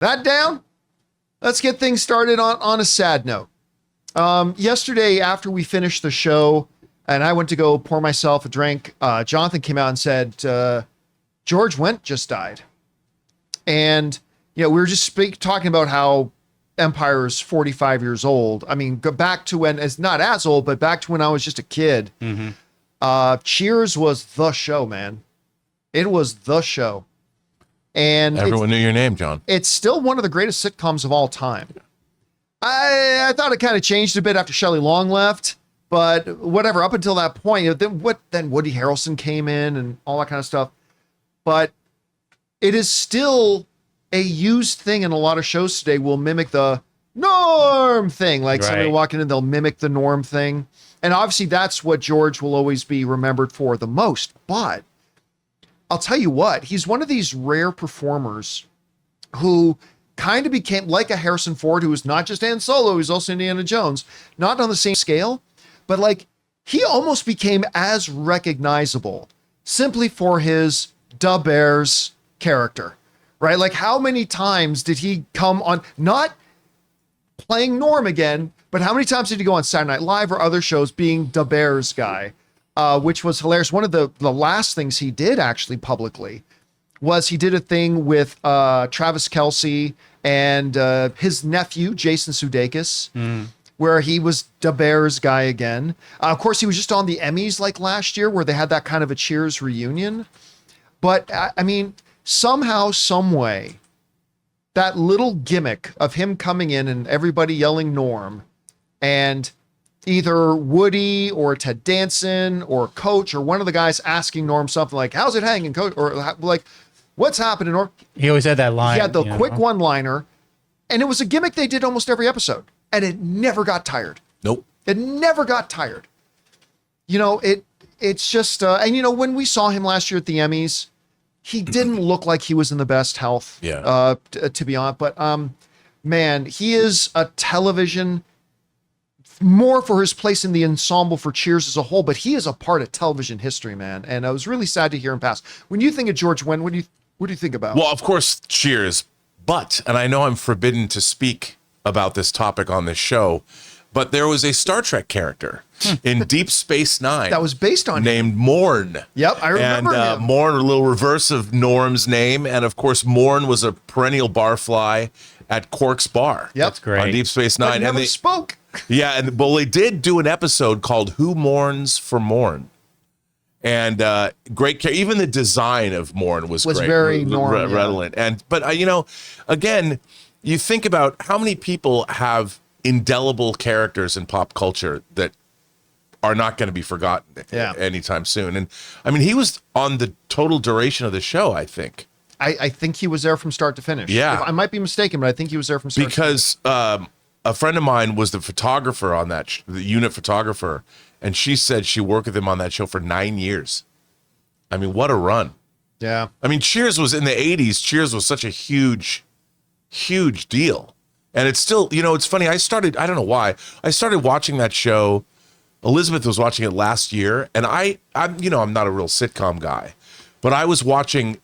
That down? Let's get things started on a sad note. Yesterday, after we finished the show, and I went to go pour myself a drink, Jonathan came out and said, George Wendt just died. And, we were just talking about how Empire is 45 years old. I mean, go back to when, it's not as old, but back to when I was just a kid. Cheers was the show, man. It was the show. And everyone knew your name, John. It's still one of the greatest sitcoms of all time. I thought it kind of changed a bit after Shelley Long left, but whatever, up until that point, then Woody Harrelson came in and all that kind of stuff. But it is still a used thing in a lot of shows today will mimic the norm thing. Like somebody walking in, they'll mimic the norm thing. And obviously that's what George will always be remembered for the most. But I'll tell you what, he's one of these rare performers who kind of became like a Harrison Ford, who was not just Han Solo, he's also Indiana Jones, not on the same scale, but like he almost became as recognizable simply for his Da Bears character, right? Like how many times did he come on, not playing Norm again, but how many times did he go on Saturday Night Live or other shows being Da Bears guy? Which was hilarious. One of the last things he did actually publicly was he did a thing with Travis Kelce and his nephew, Jason Sudeikis, where he was Da Bears guy again. Of course, he was just on the Emmys like last year where they had that kind of a Cheers reunion. But I mean, somehow, some way, that little gimmick of him coming in and everybody yelling Norm and either Woody or Ted Danson or Coach or one of the guys asking Norm something like, how's it hanging, Coach? Or like, what's happening, Norm? He always had that line. He had the quick one-liner, and it was a gimmick they did almost every episode, and it never got tired. Nope. It never got tired. It's just, and when we saw him last year at the Emmys, he didn't look like he was in the best health, to be honest. But, man, he is a television more for his place in the ensemble for Cheers as a whole, but he is a part of television history, man. And I was really sad to hear him pass. When you think of George Wendt, what do you think about? Well, of course, Cheers, and I know I'm forbidden to speak about this topic on this show, but there was a Star Trek character in Deep Space Nine that was based on named Morn. Yep, I remember and him. Morn, a little reverse of Norm's name, and of course, Morn was a perennial barfly at Quark's Bar. Yep, that's great. On Deep Space Nine, but he never spoke. Yeah, and they did do an episode called "Who Mourns for Morn," and great. Even the design of Morn was great, very redolent. And but again, you think about how many people have indelible characters in pop culture that are not going to be forgotten anytime soon. And I mean, he was on the total duration of the show, I think. I think he was there from start to finish. Yeah, I might be mistaken, but I think he was there from start because. To finish. A friend of mine was the photographer on that, the unit photographer, and she said she worked with him on that show for 9 years. I mean, what a run. Yeah. I mean, Cheers was in the 80s. Cheers was such a huge, huge deal. And it's still, it's funny. I don't know why. I started watching that show. Elizabeth was watching it last year, and I'm not a real sitcom guy, but I was watching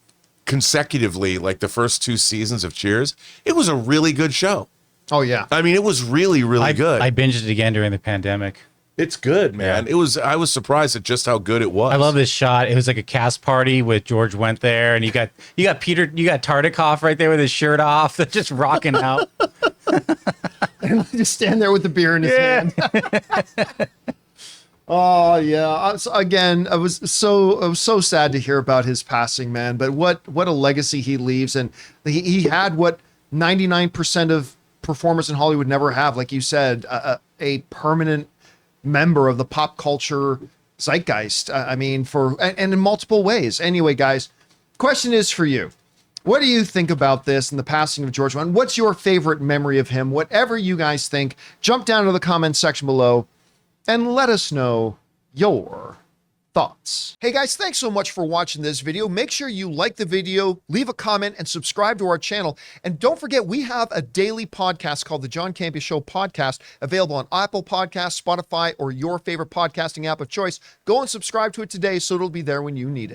consecutively like the first 2 seasons of Cheers. It was a really good show. Oh yeah. I mean, it was really, really good. I binged it again during the pandemic. It's good, man. Yeah. I was surprised at just how good it was. I love this shot. It was like a cast party with George Wendt there, and you got Tartikoff right there with his shirt off, just rocking out. And just stand there with the beer in his hand. Oh yeah. Again, I was so sad to hear about his passing, man. But what a legacy he leaves, and he had what 99% of performers in Hollywood never have, like you said, a permanent member of the pop culture zeitgeist. I mean, and in multiple ways. Anyway, guys, question is for you. What do you think about this and the passing of George Wendt? What's your favorite memory of him? Whatever you guys think, jump down to the comments section below and let us know your thoughts. Hey guys, thanks so much for watching this video. Make sure you like the video, leave a comment, and subscribe to our channel. And don't forget, we have a daily podcast called the John Campea Show podcast, available on Apple Podcasts, Spotify, or your favorite podcasting app of choice. Go and subscribe to it today so it'll be there when you need it.